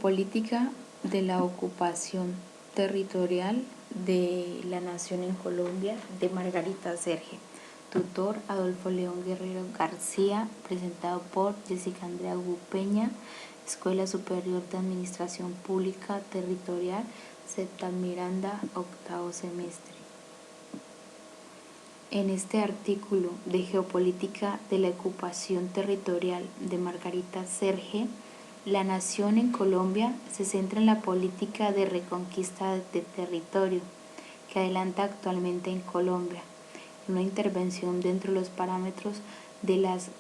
Geopolítica de la ocupación territorial de la nación en Colombia, de Margarita Serge. Tutor Adolfo León Guerrero García, presentado por Jessica Andrea Hugo Peña, Escuela Superior de Administración Pública Territorial, Septal Miranda, octavo semestre. En este artículo de Geopolítica de la ocupación territorial de Margarita Serge, la nación en Colombia se centra en la política de reconquista de territorio que adelanta actualmente en Colombia, en una intervención dentro de los parámetros de las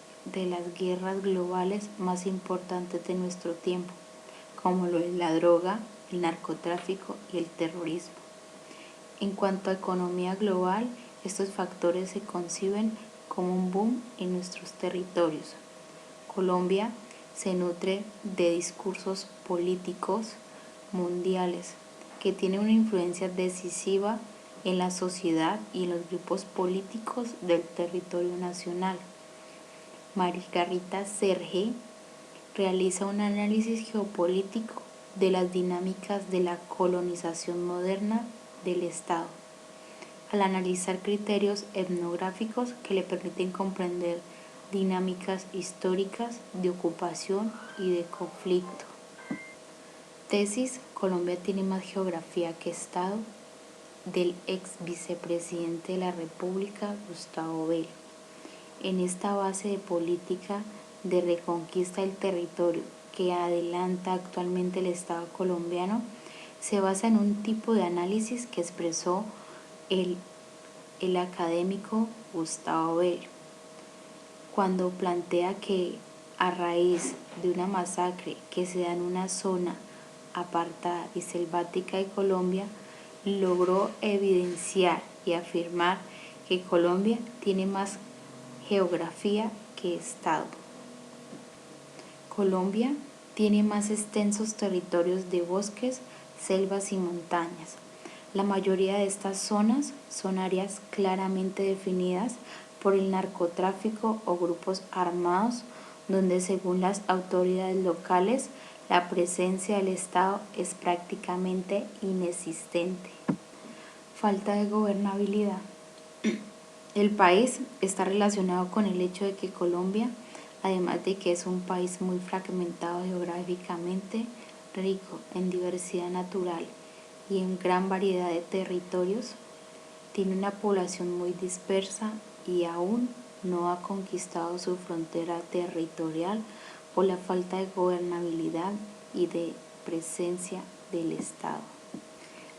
guerras globales más importantes de nuestro tiempo, como lo es la droga, el narcotráfico y el terrorismo. En cuanto a economía global, estos factores se conciben como un boom en nuestros territorios. Colombia se nutre de discursos políticos mundiales que tienen una influencia decisiva en la sociedad y en los grupos políticos del territorio nacional. Margarita Serge realiza un análisis geopolítico de las dinámicas de la colonización moderna del Estado, al analizar criterios etnográficos que le permiten comprender dinámicas históricas de ocupación y de conflicto. Tesis: Colombia tiene más geografía que Estado, del ex vicepresidente de la República, Gustavo Bel. En esta base de política de reconquista del territorio que adelanta actualmente el Estado colombiano, se basa en un tipo de análisis que expresó el académico Gustavo Bel, cuando plantea que a raíz de una masacre que se da en una zona apartada y selvática de Colombia, logró evidenciar y afirmar que Colombia tiene más geografía que Estado. Colombia tiene más extensos territorios de bosques, selvas y montañas. La mayoría de estas zonas son áreas claramente definidas por el narcotráfico o grupos armados, donde según las autoridades locales la presencia del Estado es prácticamente inexistente. Falta de gobernabilidad. El país está relacionado con el hecho de que Colombia, además de que es un país muy fragmentado geográficamente, rico en diversidad natural y en gran variedad de territorios, tiene una población muy dispersa y aún no ha conquistado su frontera territorial por la falta de gobernabilidad y de presencia del Estado.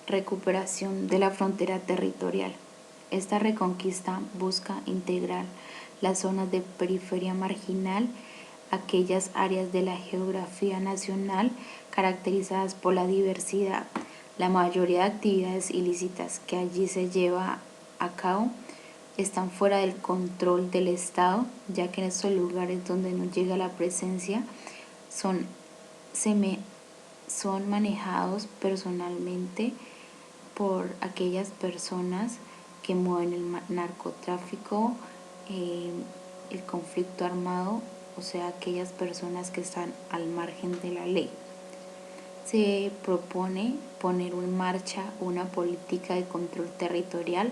Recuperación de la frontera territorial. Esta reconquista busca integrar las zonas de periferia marginal, aquellas áreas de la geografía nacional caracterizadas por la diversidad. La mayoría de actividades ilícitas que allí se lleva a cabo están fuera del control del Estado, ya que en estos lugares donde no llega la presencia son manejados personalmente por aquellas personas que mueven el narcotráfico, el conflicto armado, o sea, aquellas personas que están al margen de la ley. Se propone poner en marcha una política de control territorial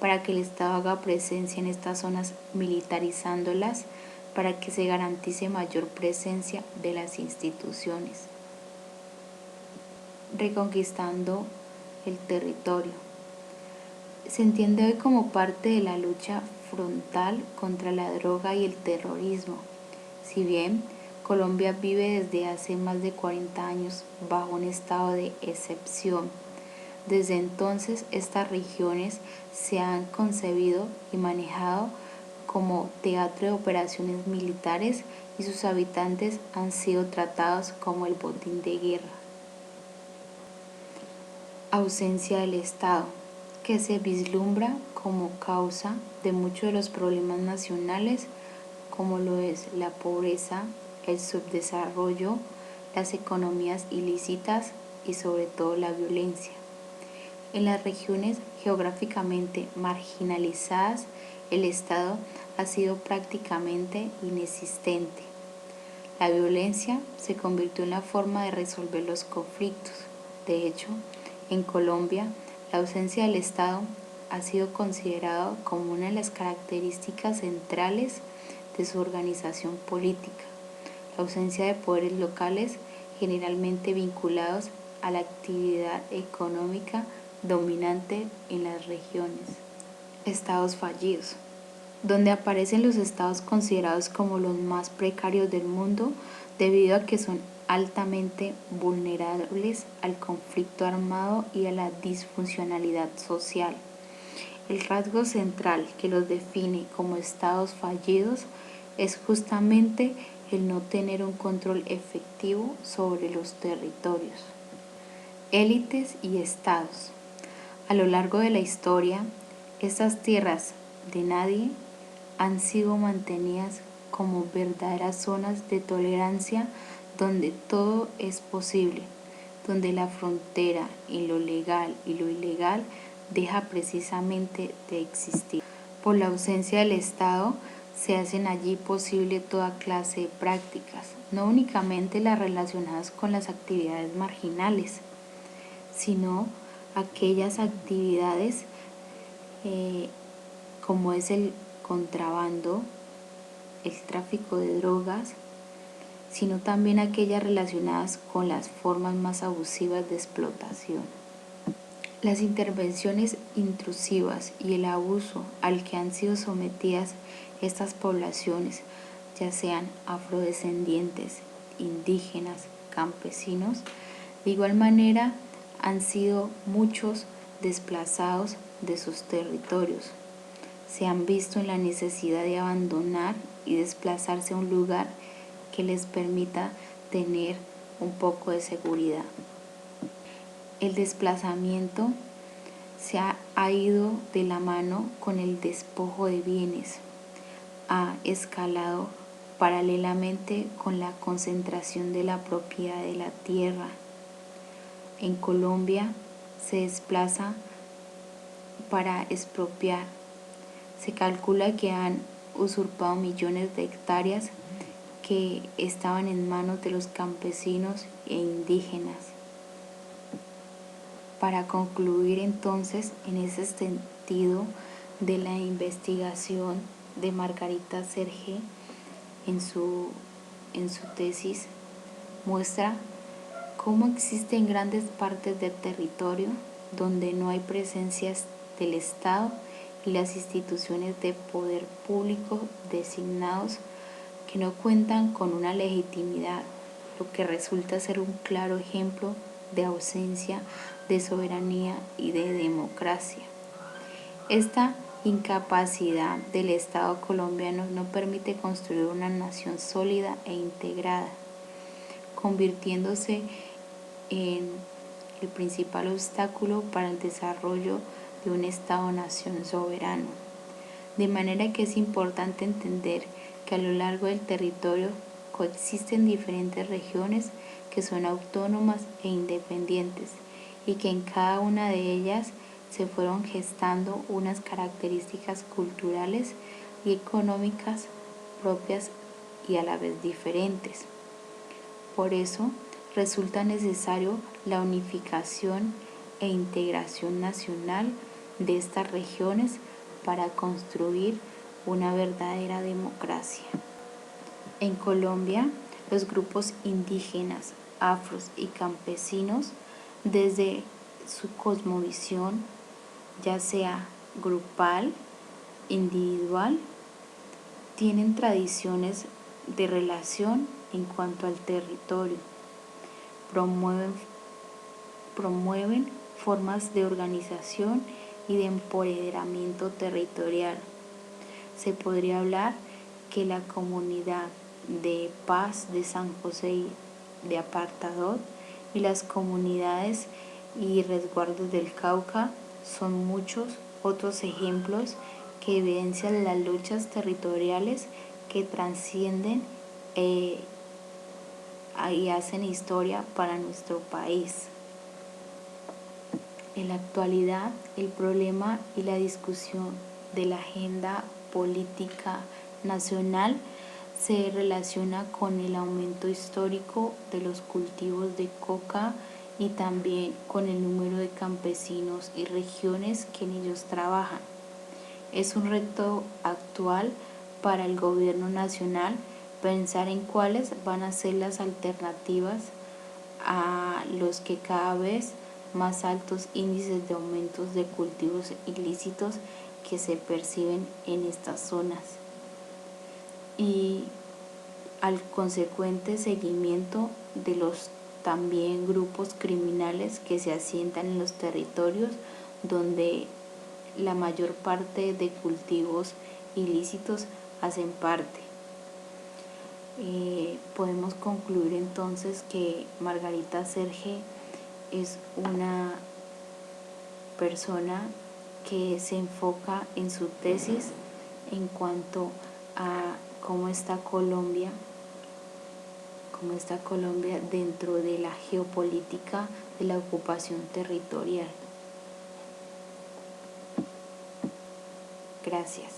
para que el Estado haga presencia en estas zonas, militarizándolas para que se garantice mayor presencia de las instituciones. Reconquistando el territorio. Se entiende hoy como parte de la lucha frontal contra la droga y el terrorismo. Si bien Colombia vive desde hace más de 40 años bajo un estado de excepción, desde entonces estas regiones se han concebido y manejado como teatro de operaciones militares y sus habitantes han sido tratados como el botín de guerra. Ausencia del Estado, que se vislumbra como causa de muchos de los problemas nacionales, como lo es la pobreza, el subdesarrollo, las economías ilícitas y sobre todo la violencia. En las regiones geográficamente marginalizadas, el Estado ha sido prácticamente inexistente. La violencia se convirtió en la forma de resolver los conflictos. De hecho, en Colombia, la ausencia del Estado ha sido considerado como una de las características centrales de su organización política. La ausencia de poderes locales generalmente vinculados a la actividad económica dominante en las regiones. Estados fallidos, donde aparecen los estados considerados como los más precarios del mundo debido a que son altamente vulnerables al conflicto armado y a la disfuncionalidad social. El rasgo central que los define como estados fallidos es justamente el no tener un control efectivo sobre los territorios. Élites y estados. A lo largo de la historia, estas tierras de nadie han sido mantenidas como verdaderas zonas de tolerancia donde todo es posible, donde la frontera en lo legal y lo ilegal deja precisamente de existir. Por la ausencia del Estado, se hacen allí posible toda clase de prácticas, no únicamente las relacionadas con las actividades marginales, sino aquellas actividades como es el contrabando, el tráfico de drogas, sino también aquellas relacionadas con las formas más abusivas de explotación. Las intervenciones intrusivas y el abuso al que han sido sometidas estas poblaciones, ya sean afrodescendientes, indígenas, campesinos, de igual manera han sido muchos desplazados de sus territorios. Se han visto en la necesidad de abandonar y desplazarse a un lugar que les permita tener un poco de seguridad. El desplazamiento se ha ido de la mano con el despojo de bienes, ha escalado paralelamente con la concentración de la propiedad de la tierra. En Colombia se desplaza para expropiar. Se calcula que han usurpado millones de hectáreas que estaban en manos de los campesinos e indígenas. Para concluir entonces en ese sentido de la investigación de Margarita Serge en su tesis, muestra cómo existen grandes partes del territorio donde no hay presencias del Estado y las instituciones de poder público designados que no cuentan con una legitimidad, lo que resulta ser un claro ejemplo de ausencia de soberanía y de democracia. Esta incapacidad del Estado colombiano no permite construir una nación sólida e integrada, convirtiéndose en el principal obstáculo para el desarrollo de un Estado-nación soberano. De manera que es importante entender que a lo largo del territorio coexisten diferentes regiones que son autónomas e independientes y que en cada una de ellas se fueron gestando unas características culturales y económicas propias y a la vez diferentes. Por eso resulta necesario la unificación e integración nacional de estas regiones para construir una verdadera democracia. En Colombia, los grupos indígenas, afros y campesinos, desde su cosmovisión, ya sea grupal, individual, tienen tradiciones de relación en cuanto al territorio, promueven formas de organización y de empoderamiento territorial. Se podría hablar que la comunidad de Paz de San José de Apartadó y las comunidades y resguardos del Cauca son muchos otros ejemplos que evidencian las luchas territoriales que trascienden y hacen historia para nuestro país. En la actualidad, el problema y la discusión de la agenda política nacional se relaciona con el aumento histórico de los cultivos de coca y también con el número de campesinos y regiones que en ellos trabajan. Es un reto actual para el gobierno nacional pensar en cuáles van a ser las alternativas a los que cada vez más altos índices de aumentos de cultivos ilícitos que se perciben en estas zonas y al consecuente seguimiento de los también grupos criminales que se asientan en los territorios donde la mayor parte de cultivos ilícitos hacen parte. Podemos concluir entonces que Margarita Serge es una persona que se enfoca en su tesis en cuanto a cómo está Colombia dentro de la geopolítica de la ocupación territorial. Gracias.